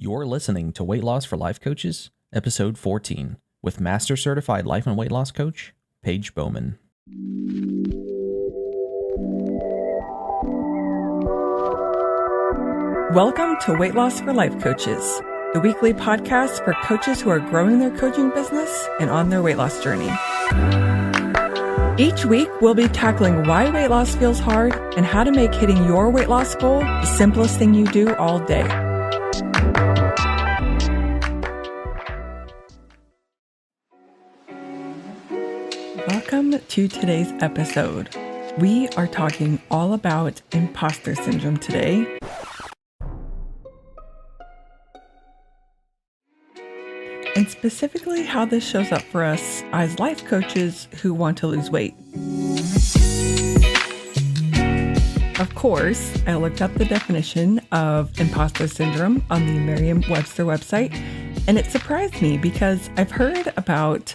You're listening to Weight Loss for Life Coaches, Episode 14, with Master Certified Life and Weight Loss Coach, Paige Bowman. Welcome to Weight Loss for Life Coaches, the weekly podcast for coaches who are growing their coaching business and on their weight loss journey. Each week, we'll be tackling why weight loss feels hard and how to make hitting your weight loss goal the simplest thing you do all day. Welcome to today's episode. We are talking all about imposter syndrome today. And specifically how this shows up for us as life coaches who want to lose weight. Of course, I looked up the definition of imposter syndrome on the Merriam-Webster website, and it surprised me because I've heard about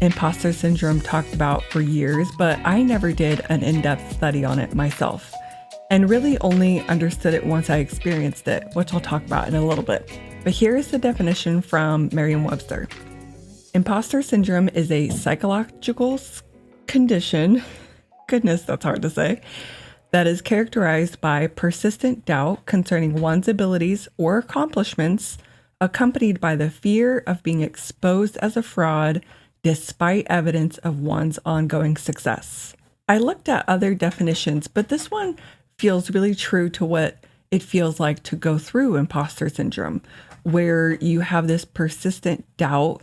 imposter syndrome talked about for years, but I never did an in-depth study on it myself, and really only understood it once I experienced it, which I'll talk about in a little bit. But here is the definition from Merriam-Webster. Imposter syndrome is a psychological condition, goodness, that's hard to say, that is characterized by persistent doubt concerning one's abilities or accomplishments, accompanied by the fear of being exposed as a fraud despite evidence of one's ongoing success. I looked at other definitions, but this one feels really true to what it feels like to go through imposter syndrome, where you have this persistent doubt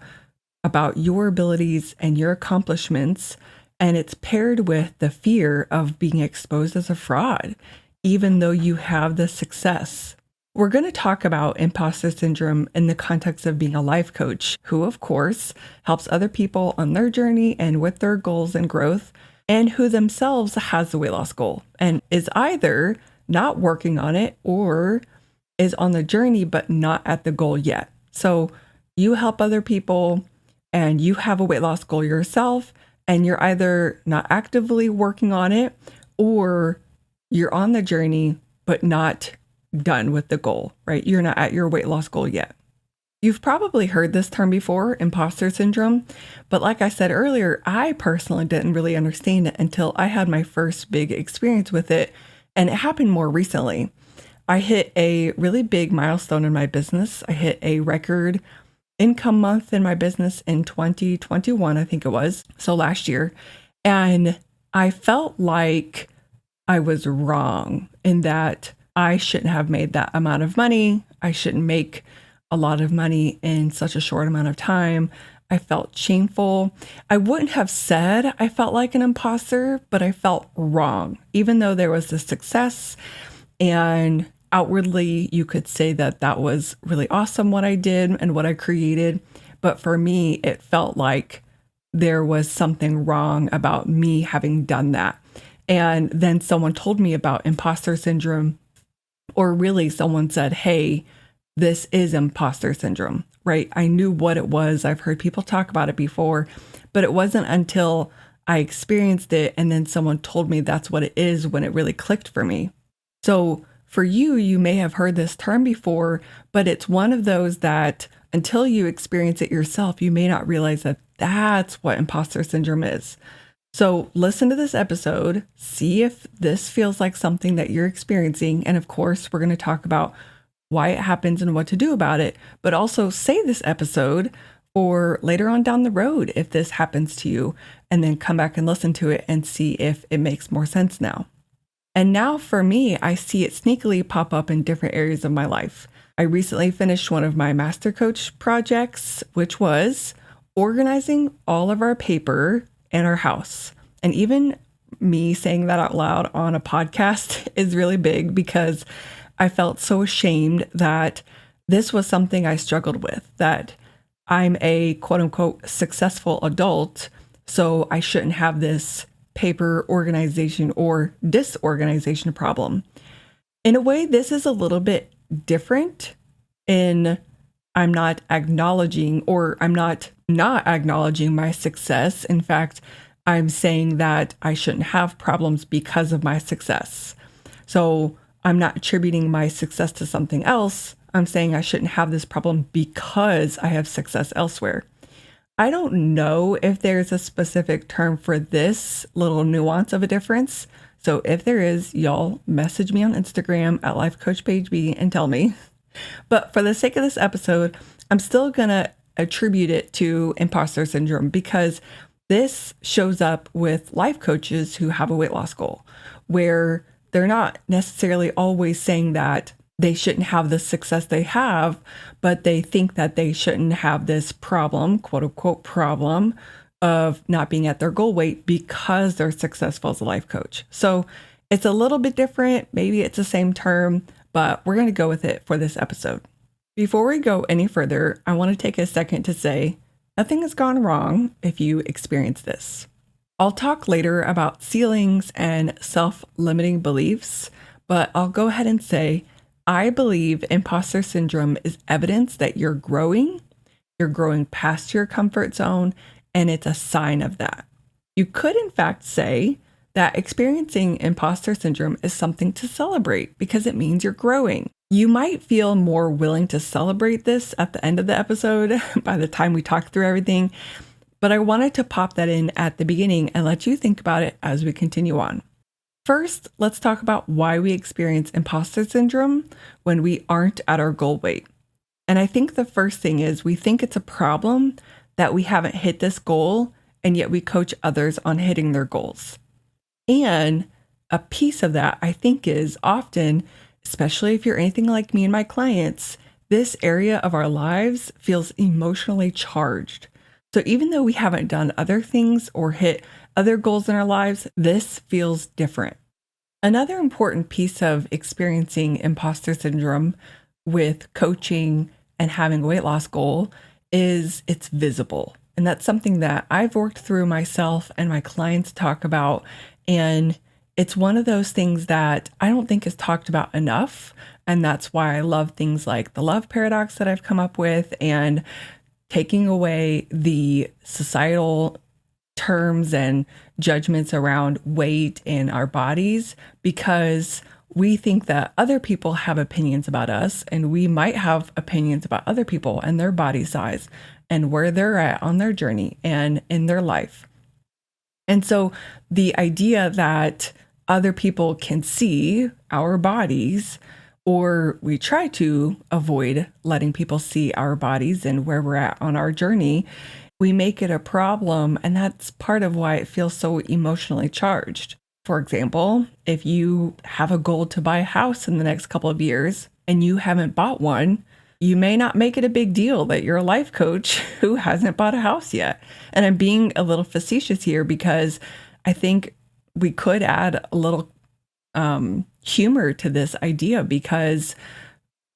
about your abilities and your accomplishments, and it's paired with the fear of being exposed as a fraud, even though you have the success. We're going to talk about imposter syndrome in the context of being a life coach, who, of course, helps other people on their journey and with their goals and growth, and who themselves has a weight loss goal and is either not working on it or is on the journey but not at the goal yet. So you help other people and you have a weight loss goal yourself, and you're either not actively working on it or you're on the journey but not done with the goal, right? You're not at your weight loss goal yet. You've probably heard this term before, imposter syndrome, but like I said earlier, I personally didn't really understand it until I had my first big experience with it, and it happened more recently. I hit a really big milestone in my business. I hit a record income month in my business in 2021, I think it was, so last year, and I felt like I was wrong in that I shouldn't have made that amount of money. I shouldn't make a lot of money in such a short amount of time. I felt shameful. I wouldn't have said I felt like an imposter, but I felt wrong, even though there was a success. And outwardly, you could say that that was really awesome what I did and what I created. But for me, it felt like there was something wrong about me having done that. And then someone told me about imposter syndrome, or really someone said, hey, this is imposter syndrome, right? I knew what it was. I've heard people talk about it before, but it wasn't until I experienced it and then someone told me that's what it is when it really clicked for me. So for you, you may have heard this term before, but it's one of those that until you experience it yourself, you may not realize that that's what imposter syndrome is. So listen to this episode, see if this feels like something that you're experiencing. And of course, we're going to talk about why it happens and what to do about it, but also save this episode for later on down the road if this happens to you, and then come back and listen to it and see if it makes more sense now. And now for me, I see it sneakily pop up in different areas of my life. I recently finished one of my master coach projects, which was organizing all of our paper in our house. And even me saying that out loud on a podcast is really big because I felt so ashamed that this was something I struggled with, that I'm a quote unquote successful adult, so I shouldn't have this paper organization or disorganization problem. In a way, this is a little bit different in I'm not acknowledging, or I'm not acknowledging my success. In fact, I'm saying that I shouldn't have problems because of my success. So I'm not attributing my success to something else. I'm saying I shouldn't have this problem because I have success elsewhere. I don't know if there's a specific term for this little nuance of a difference. So if there is, y'all message me on Instagram at LifeCoachPageB and tell me. But for the sake of this episode, I'm still going to attribute it to imposter syndrome because this shows up with life coaches who have a weight loss goal, where they're not necessarily always saying that they shouldn't have the success they have, but they think that they shouldn't have this problem, quote unquote problem, of not being at their goal weight because they're successful as a life coach. So it's a little bit different. Maybe it's the same term, but we're going to go with it for this episode. Before we go any further, I want to take a second to say nothing has gone wrong if you experience this. I'll talk later about ceilings and self-limiting beliefs, but I'll go ahead and say I believe imposter syndrome is evidence that you're growing past your comfort zone, and it's a sign of that. You could, in fact, say that experiencing imposter syndrome is something to celebrate because it means you're growing. You might feel more willing to celebrate this at the end of the episode by the time we talk through everything, but I wanted to pop that in at the beginning and let you think about it as we continue on. First, let's talk about why we experience imposter syndrome when we aren't at our goal weight. And I think the first thing is we think it's a problem that we haven't hit this goal, and yet we coach others on hitting their goals. And a piece of that, I think, is often, especially if you're anything like me and my clients, this area of our lives feels emotionally charged. So even though we haven't done other things or hit other goals in our lives, this feels different. Another important piece of experiencing imposter syndrome with coaching and having a weight loss goal is it's visible. And that's something that I've worked through myself and my clients talk about. And it's one of those things that I don't think is talked about enough. And that's why I love things like the love paradox that I've come up with and taking away the societal terms and judgments around weight in our bodies, because we think that other people have opinions about us, and we might have opinions about other people and their body size and where they're at on their journey and in their life. And so the idea that other people can see our bodies, or we try to avoid letting people see our bodies and where we're at on our journey, we make it a problem. And that's part of why it feels so emotionally charged. For example, if you have a goal to buy a house in the next couple of years and you haven't bought one, you may not make it a big deal that you're a life coach who hasn't bought a house yet. And I'm being a little facetious here because I think we could add a little humor to this idea, because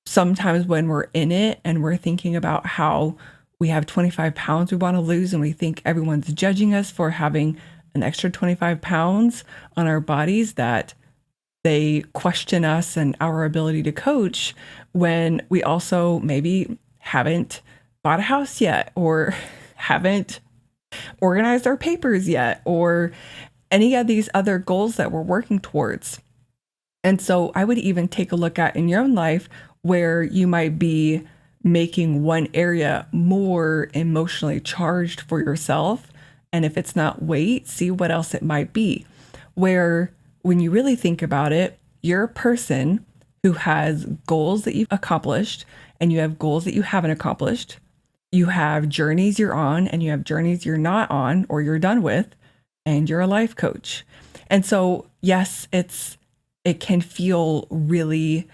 sometimes when we're in it and we're thinking about how we have 25 pounds we want to lose and we think everyone's judging us for having an extra 25 pounds on our bodies, that they question us and our ability to coach when we also maybe haven't bought a house yet, or haven't organized our papers yet, or any of these other goals that we're working towards. And so I would even take a look at in your own life where you might be making one area more emotionally charged for yourself. And if it's not weight, see what else it might be. Where when you really think about it, you're a person who has goals that you've accomplished and you have goals that you haven't accomplished. You have journeys you're on and you have journeys you're not on or you're done with, and you're a life coach. And so, yes, it can feel really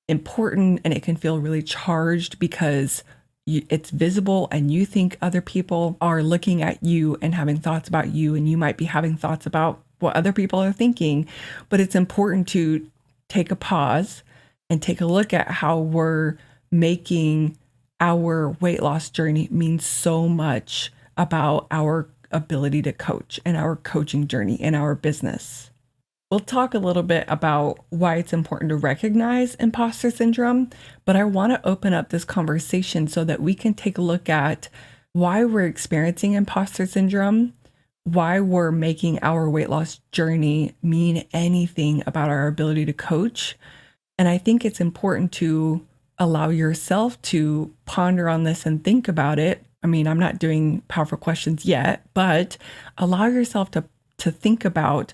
important and it can feel really charged because it's visible and you think other people are looking at you and having thoughts about you, and you might be having thoughts about what other people are thinking. But it's important to take a pause and take a look at how we're making our weight loss journey mean so much about our ability to coach and our coaching journey in our business. We'll talk a little bit about why it's important to recognize imposter syndrome, but I want to open up this conversation so that we can take a look at why we're experiencing imposter syndrome, why we're making our weight loss journey mean anything about our ability to coach. And I think it's important to allow yourself to ponder on this and think about it. I mean, I'm not doing powerful questions yet, but allow yourself to think about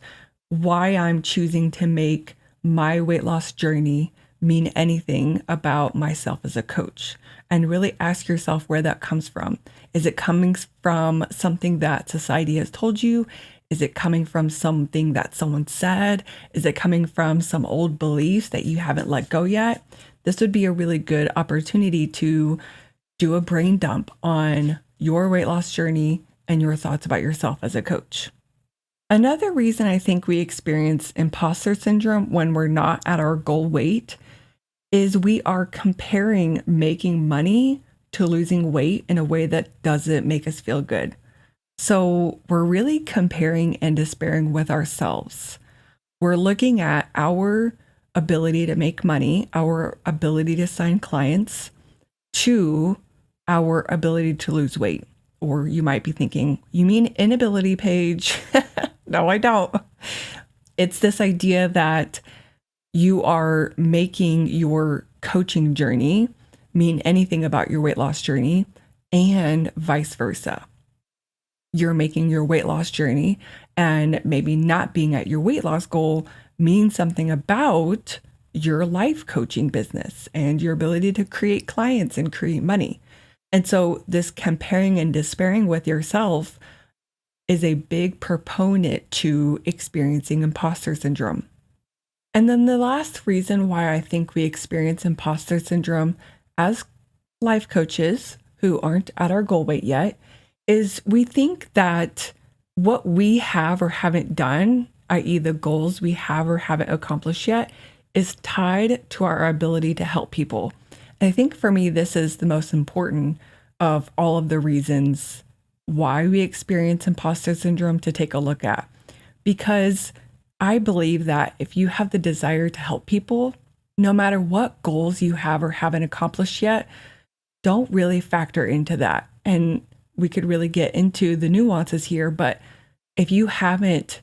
why I'm choosing to make my weight loss journey mean anything about myself as a coach. And really ask yourself where that comes from. Is it coming from something that society has told you? Is it coming from something that someone said? Is it coming from some old beliefs that you haven't let go yet? This would be a really good opportunity to do a brain dump on your weight loss journey and your thoughts about yourself as a coach. Another reason I think we experience imposter syndrome when we're not at our goal weight is we are comparing making money to losing weight in a way that doesn't make us feel good. So we're really comparing and despairing with ourselves. We're looking at our ability to make money, our ability to sign clients, to our ability to lose weight. Or you might be thinking, you mean inability, Paige? No, I don't. It's this idea that you are making your coaching journey mean anything about your weight loss journey and vice versa. You're making your weight loss journey and maybe not being at your weight loss goal means something about your life coaching business and your ability to create clients and create money. And so this comparing and despairing with yourself is a big proponent to experiencing imposter syndrome. And then the last reason why I think we experience imposter syndrome as life coaches who aren't at our goal weight yet is we think that what we have or haven't done, i.e. the goals we have or haven't accomplished yet, is tied to our ability to help people. And I think for me, this is the most important of all of the reasons why we experience imposter syndrome to take a look at. Because I believe that if you have the desire to help people, no matter what goals you have or haven't accomplished yet, don't really factor into that. And we could really get into the nuances here, but if you haven't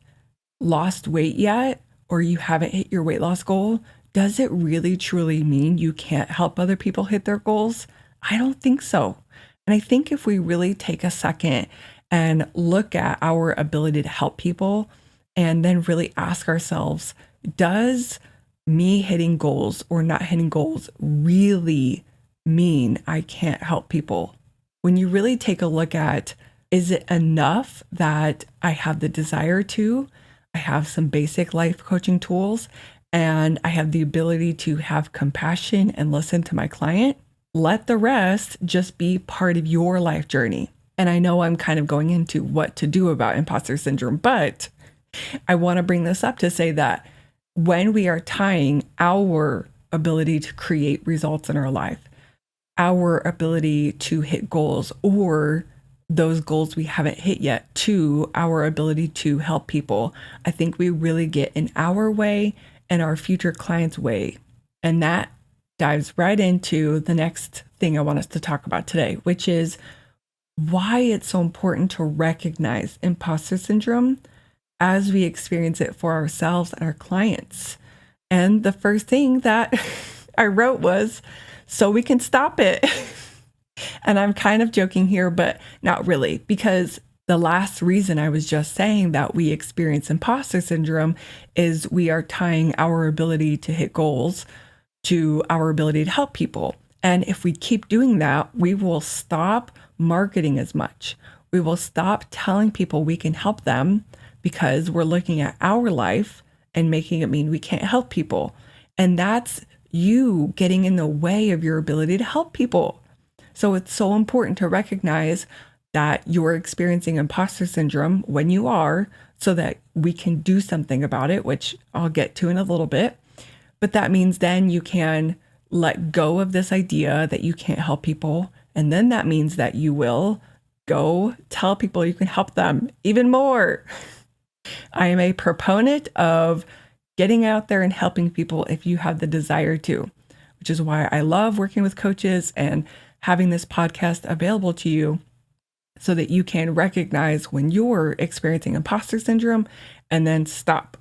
lost weight yet, or you haven't hit your weight loss goal, does it really truly mean you can't help other people hit their goals? I don't think so. And I think if we really take a second and look at our ability to help people and then really ask ourselves, does me hitting goals or not hitting goals really mean I can't help people? When you really take a look at, is it enough that I have the desire to, I have some basic life coaching tools, and I have the ability to have compassion and listen to my client? Let the rest just be part of your life journey. And I know I'm kind of going into what to do about imposter syndrome, but I want to bring this up to say that when we are tying our ability to create results in our life, our ability to hit goals or those goals we haven't hit yet to our ability to help people, I think we really get in our way and our future clients' way. And that dives right into the next thing I want us to talk about today, which is why it's so important to recognize imposter syndrome as we experience it for ourselves and our clients. And the first thing that I wrote was, so we can stop it. And I'm kind of joking here, but not really, because the last reason I was just saying that we experience imposter syndrome is we are tying our ability to hit goals to our ability to help people. And if we keep doing that, we will stop marketing as much. We will stop telling people we can help them because we're looking at our life and making it mean we can't help people. And that's you getting in the way of your ability to help people. So it's so important to recognize that you're experiencing imposter syndrome when you are, so that we can do something about it, which I'll get to in a little bit. But that means then you can let go of this idea that you can't help people. And then that means that you will go tell people you can help them even more. I am a proponent of getting out there and helping people if you have the desire to, which is why I love working with coaches and having this podcast available to you so that you can recognize when you're experiencing imposter syndrome and then stop.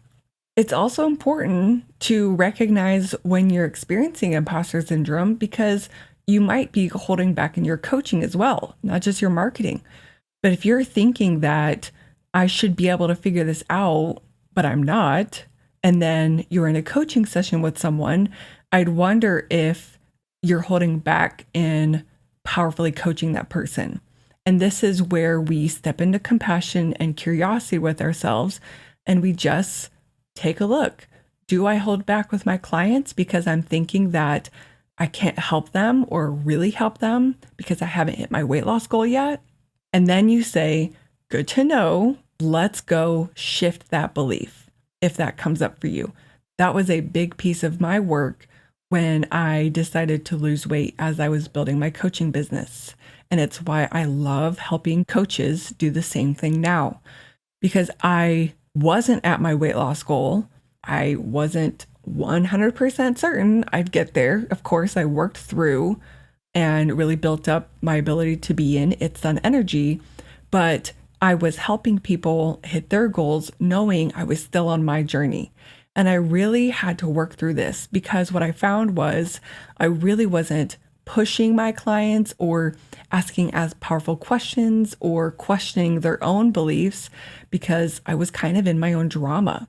It's also important to recognize when you're experiencing imposter syndrome because you might be holding back in your coaching as well, not just your marketing. But if you're thinking that I should be able to figure this out, but I'm not, and then you're in a coaching session with someone, I'd wonder if you're holding back in powerfully coaching that person. And this is where we step into compassion and curiosity with ourselves, and we just take a look. Do I hold back with my clients because I'm thinking that I can't help them or really help them because I haven't hit my weight loss goal yet? And then you say, good to know, let's go shift that belief if that comes up for you. That was a big piece of my work when I decided to lose weight as I was building my coaching business. And it's why I love helping coaches do the same thing now, because I wasn't at my weight loss goal. I wasn't 100% certain I'd get there. Of course, I worked through and really built up my ability to be in its sun energy, but I was helping people hit their goals knowing I was still on my journey. And I really had to work through this because what I found was I really wasn't pushing my clients or asking as powerful questions or questioning their own beliefs because I was kind of in my own drama.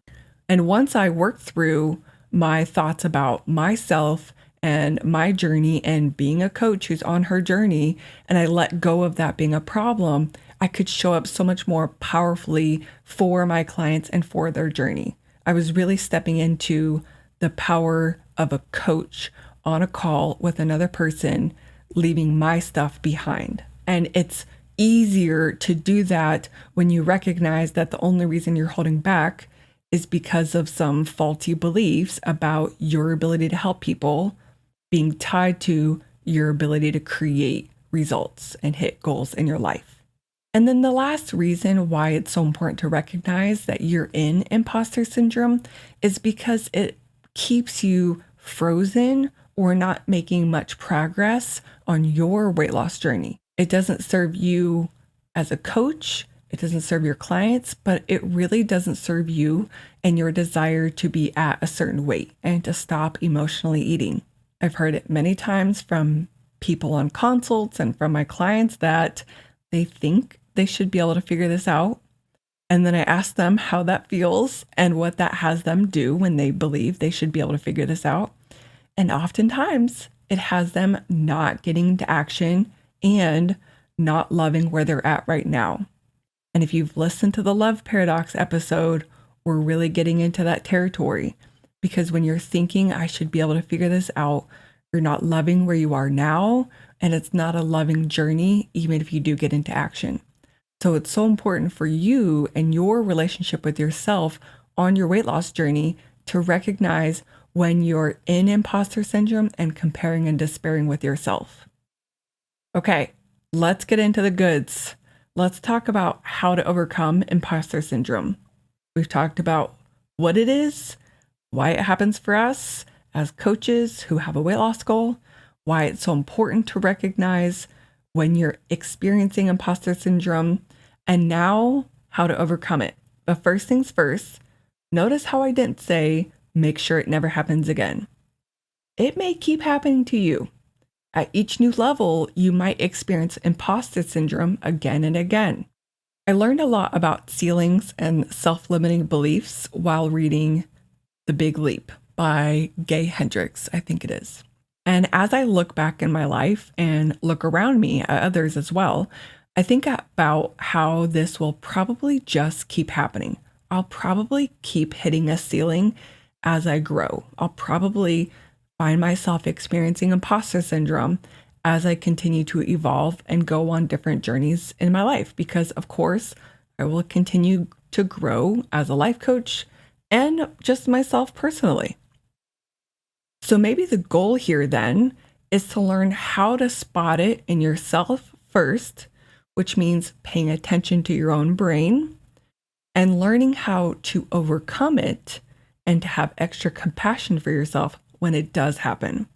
And once I worked through my thoughts about myself and my journey and being a coach who's on her journey, and I let go of that being a problem, I could show up so much more powerfully for my clients and for their journey. I was really stepping into the power of a coach on a call with another person, leaving my stuff behind. And it's easier to do that when you recognize that the only reason you're holding back is because of some faulty beliefs about your ability to help people being tied to your ability to create results and hit goals in your life. And then the last reason why it's so important to recognize that you're in imposter syndrome is because it keeps you frozen or not making much progress on your weight loss journey. It doesn't serve you as a coach, it doesn't serve your clients, but it really doesn't serve you and your desire to be at a certain weight and to stop emotionally eating. I've heard it many times from people on consults and from my clients that they think they should be able to figure this out. And then I ask them how that feels and what that has them do when they believe they should be able to figure this out. And oftentimes it has them not getting into action and not loving where they're at right now. And if you've listened to the Love Paradox episode, we're really getting into that territory, because when you're thinking I should be able to figure this out, you're not loving where you are now, and it's not a loving journey, even if you do get into action. So it's so important for you and your relationship with yourself on your weight loss journey to recognize when you're in imposter syndrome and comparing and despairing with yourself. Okay, let's get into the goods. Let's talk about how to overcome imposter syndrome. We've talked about what it is, why it happens for us as coaches who have a weight loss goal, why it's so important to recognize when you're experiencing imposter syndrome, and now how to overcome it. But first things first, notice how I didn't say, make sure it never happens again. It may keep happening to you. At each new level, you might experience imposter syndrome again and again. I learned a lot about ceilings and self-limiting beliefs while reading The Big Leap by Gay Hendricks, I think it is. And as I look back in my life and look around me at others as well, I think about how this will probably just keep happening. I'll probably keep hitting a ceiling as I grow. I'll probably find myself experiencing imposter syndrome as I continue to evolve and go on different journeys in my life, because of course I will continue to grow as a life coach and just myself personally. So maybe the goal here then is to learn how to spot it in yourself first, which means paying attention to your own brain and learning how to overcome it and to have extra compassion for yourself when it does happen.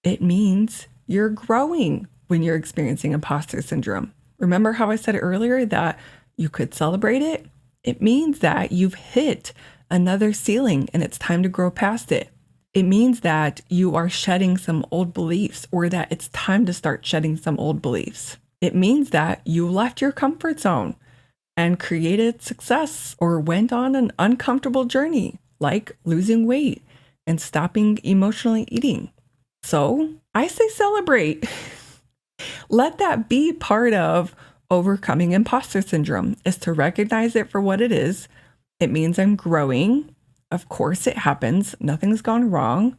It means you're growing when you're experiencing imposter syndrome. Remember how I said earlier that you could celebrate it? It means that you've hit another ceiling and it's time to grow past it. It means that you are shedding some old beliefs, or that it's time to start shedding some old beliefs. It means that you left your comfort zone and created success, or went on an uncomfortable journey like losing weight and stopping emotionally eating. So I say celebrate. Let that be part of overcoming imposter syndrome, is to recognize it for what it is. It means I'm growing. Of course it happens. Nothing's gone wrong.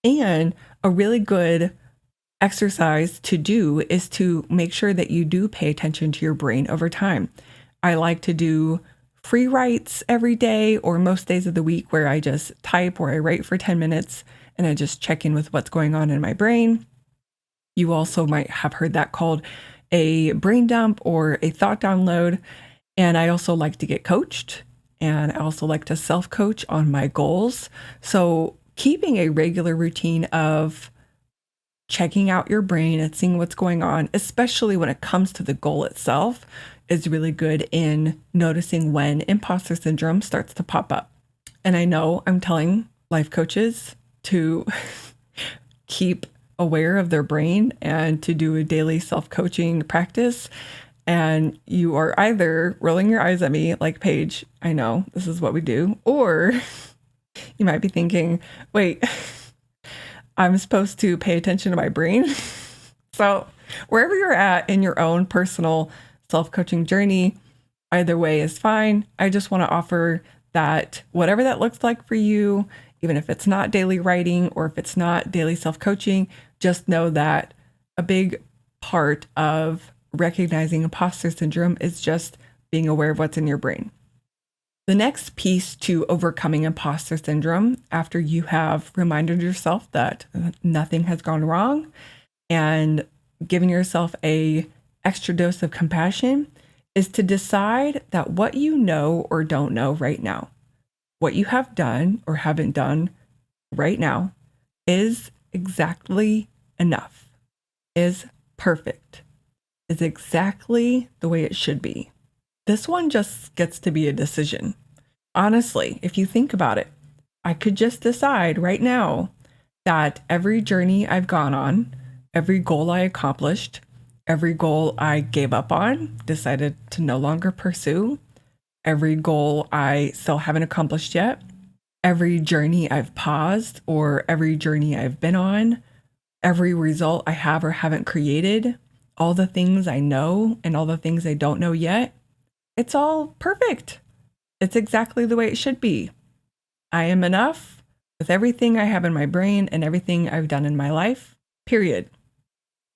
And a really good exercise to do is to make sure that you do pay attention to your brain over time. I like to do free writes every day, or most days of the week, where I just type or I write for 10 minutes and I just check in with what's going on in my brain. You also might have heard that called a brain dump or a thought download. And I also like to get coached, and I also like to self-coach on my goals. So keeping a regular routine of checking out your brain and seeing what's going on, especially when it comes to the goal itself, is really good in noticing when imposter syndrome starts to pop up. And I know I'm telling life coaches to keep aware of their brain and to do a daily self-coaching practice. And you are either rolling your eyes at me like, Paige, I know this is what we do, or you might be thinking, wait, I'm supposed to pay attention to my brain. So wherever you're at in your own personal self-coaching journey, either way is fine. I just want to offer that whatever that looks like for you, even if it's not daily writing or if it's not daily self-coaching, just know that a big part of recognizing imposter syndrome is just being aware of what's in your brain. The next piece to overcoming imposter syndrome, after you have reminded yourself that nothing has gone wrong and given yourself a extra dose of compassion, is to decide that what you know or don't know right now, what you have done or haven't done right now, is exactly enough, is perfect, is exactly the way it should be. This one just gets to be a decision. Honestly, if you think about it, I could just decide right now that every journey I've gone on, every goal I accomplished, every goal I gave up on, decided to no longer pursue, every goal I still haven't accomplished yet, every journey I've paused or every journey I've been on, every result I have or haven't created, all the things I know and all the things I don't know yet, it's all perfect. It's exactly the way it should be. I am enough with everything I have in my brain and everything I've done in my life, period.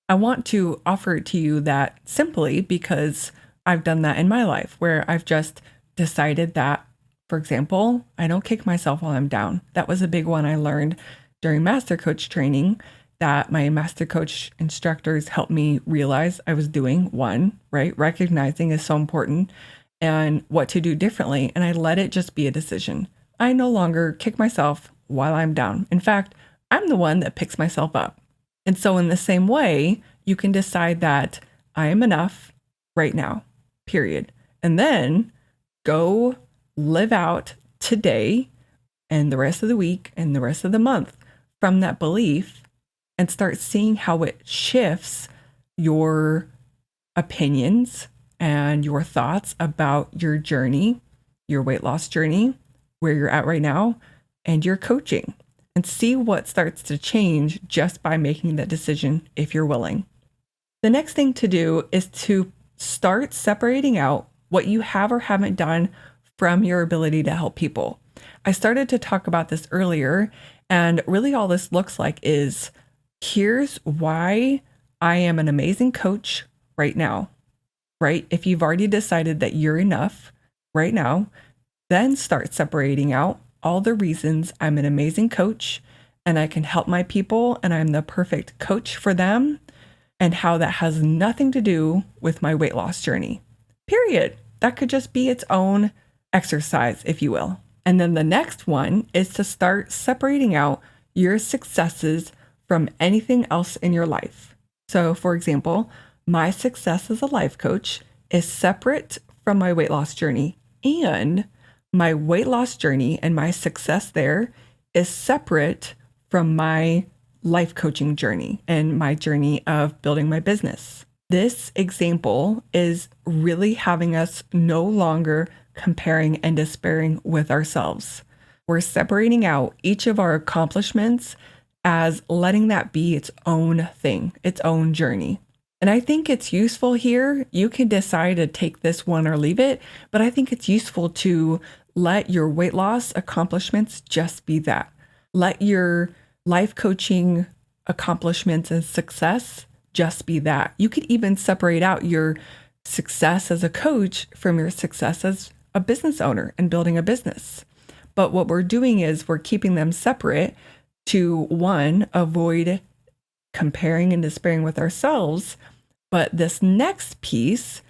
I want to offer it to you that simply because I've done that in my life, where I've just decided that, for example, I don't kick myself while I'm down. That was a big one I learned during Master Coach training, that my Master Coach instructors helped me realize I was doing. One, right? Recognizing is so important, and what to do differently. And I let it just be a decision. I no longer kick myself while I'm down. In fact, I'm the one that picks myself up. And so in the same way, you can decide that I am enough right now, period. And then go live out today and the rest of the week and the rest of the month from that belief, and start seeing how it shifts your opinions and your thoughts about your journey, your weight loss journey, where you're at right now, and your coaching, and see what starts to change just by making that decision if you're willing. The next thing to do is to start separating out what you have or haven't done from your ability to help people. I started to talk about this earlier, and really all this looks like is, here's why I am an amazing coach right now, right? If you've already decided that you're enough right now, then start separating out all the reasons I'm an amazing coach and I can help my people and I'm the perfect coach for them, and how that has nothing to do with my weight loss journey, period. That could just be its own exercise, if you will. And then the next one is to start separating out your successes from anything else in your life. So for example, my success as a life coach is separate from my weight loss journey, and My weight loss journey and my success there is separate from my life coaching journey and my journey of building my business. This example is really having us no longer comparing and despairing with ourselves. We're separating out each of our accomplishments as letting that be its own thing, its own journey. And I think it's useful here. You can decide to take this one or leave it, but I think it's useful to let your weight loss accomplishments just be that. Let your life coaching accomplishments and success just be that. You could even separate out your success as a coach from your success as a business owner and building a business. But what we're doing is we're keeping them separate to, one, avoid comparing and despairing with ourselves, but this next piece,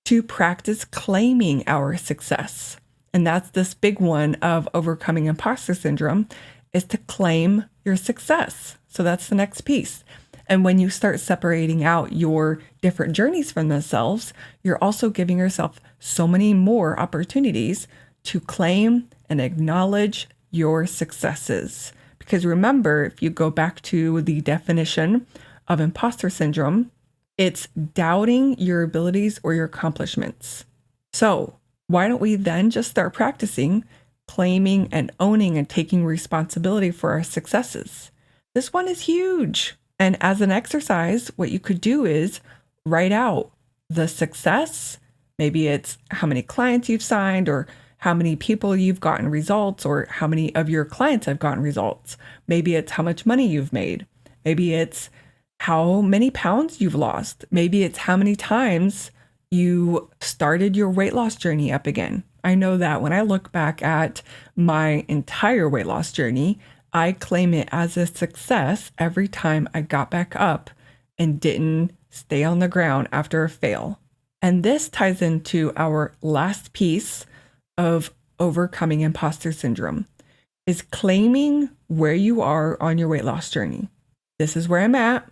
to practice claiming our success. And that's this big one of overcoming imposter syndrome, is to claim your success. So that's the next piece. And when you start separating out your different journeys from themselves, you're also giving yourself so many more opportunities to claim and acknowledge your successes. Because remember, if you go back to the definition of imposter syndrome, it's doubting your abilities or your accomplishments. So why don't we then just start practicing claiming and owning and taking responsibility for our successes? This one is huge. And as an exercise, what you could do is write out the success. Maybe it's how many clients you've signed, or how many people you've gotten results, or how many of your clients have gotten results. Maybe it's how much money you've made. Maybe it's how many pounds you've lost. Maybe it's how many times you started your weight loss journey up again. I know that when I look back at my entire weight loss journey, I claim it as a success every time I got back up and didn't stay on the ground after a fail. And this ties into our last piece of overcoming imposter syndrome, is claiming where you are on your weight loss journey. This is where I'm at.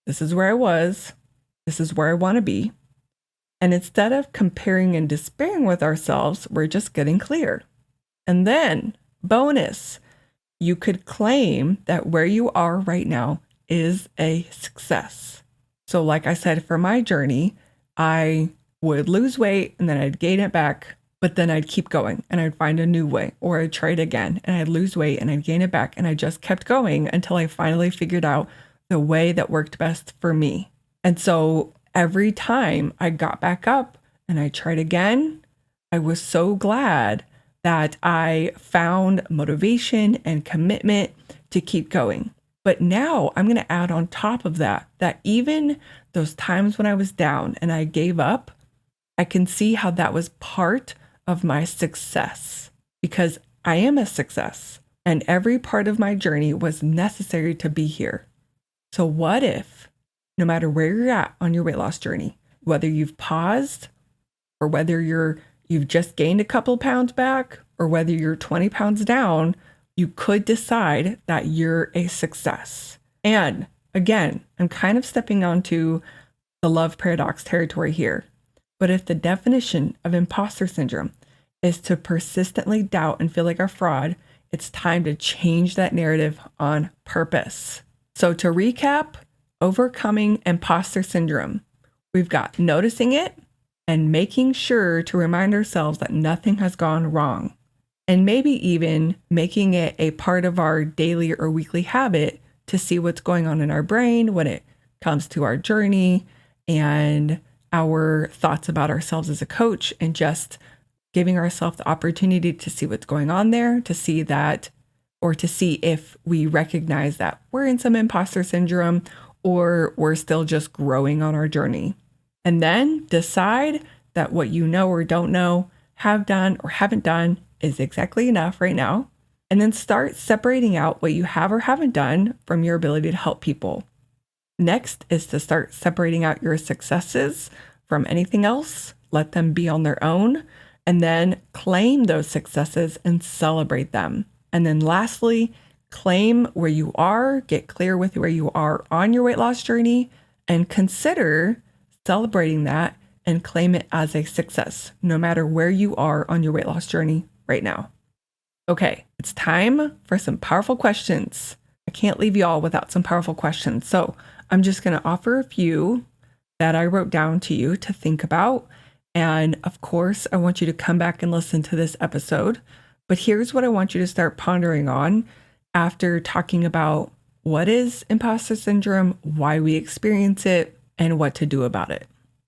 This is where I was. This is where I want to be. And instead of comparing and despairing with ourselves, we're just getting clear. And then, bonus, you could claim that where you are right now is a success. So like I said, for my journey, I would lose weight and then I'd gain it back, but then I'd keep going and I'd find a new way, or I'd try it again and I'd lose weight and I'd gain it back. And I just kept going until I finally figured out the way that worked best for me. And so every time I got back up and I tried again, I was so glad that I found motivation and commitment to keep going. But now I'm going to add on top of that, that even those times when I was down and I gave up, I can see how that was part of my success, because I am a success and every part of my journey was necessary to be here. So what if, no matter where you're at on your weight loss journey, whether you've paused or whether you've just gained a couple pounds back, or whether you're 20 pounds down, you could decide that you're a success. And again, I'm kind of stepping onto the love paradox territory here. But if the definition of imposter syndrome is to persistently doubt and feel like a fraud, it's time to change that narrative on purpose. So to recap, overcoming imposter syndrome, we've got noticing it and making sure to remind ourselves that nothing has gone wrong. And maybe even making it a part of our daily or weekly habit to see what's going on in our brain when it comes to our journey and our thoughts about ourselves as a coach, and just giving ourselves the opportunity to see what's going on there, to see that, or to see if we recognize that we're in some imposter syndrome or we're still just growing on our journey. And then decide that what you know or don't know, have done or haven't done, is exactly enough right now. And then start separating out what you have or haven't done from your ability to help people. Next is to start separating out your successes from anything else. Let them be on their own, and then claim those successes and celebrate them. And then lastly, claim where you are, get clear with where you are on your weight loss journey, and consider celebrating that and claim it as a success, no matter where you are on your weight loss journey. right now. Okay, it's time for some powerful questions. I can't leave you all without some powerful questions. So I'm just going to offer a few that I wrote down to you to think about. And of course, I want you to come back and listen to this episode. But here's what I want you to start pondering on after talking about what is imposter syndrome, why we experience it, and what to do about it.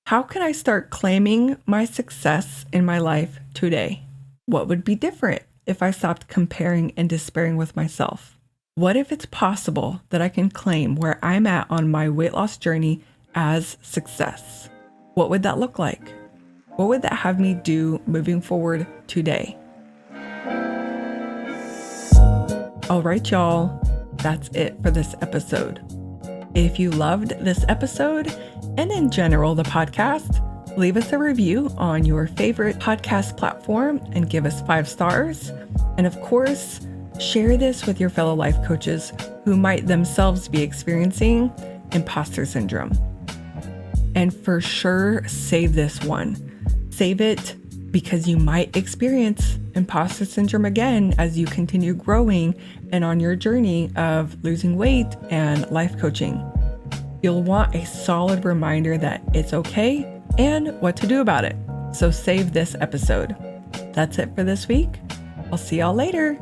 How can I start claiming my success in my life today? What would be different if I stopped comparing and despairing with myself? What if it's possible that I can claim where I'm at on my weight loss journey as success? What would that look like? What would that have me do moving forward today? All right, y'all, that's it for this episode. If you loved this episode and in general the podcast, leave us a review on your favorite podcast platform and give us 5 stars. And of course, share this with your fellow life coaches who might themselves be experiencing imposter syndrome. And for sure, save this one. Save it because you might experience imposter syndrome again as you continue growing and on your journey of losing weight and life coaching. You'll want a solid reminder that it's okay and what to do about it. So save this episode. That's it for this week. I'll see y'all later.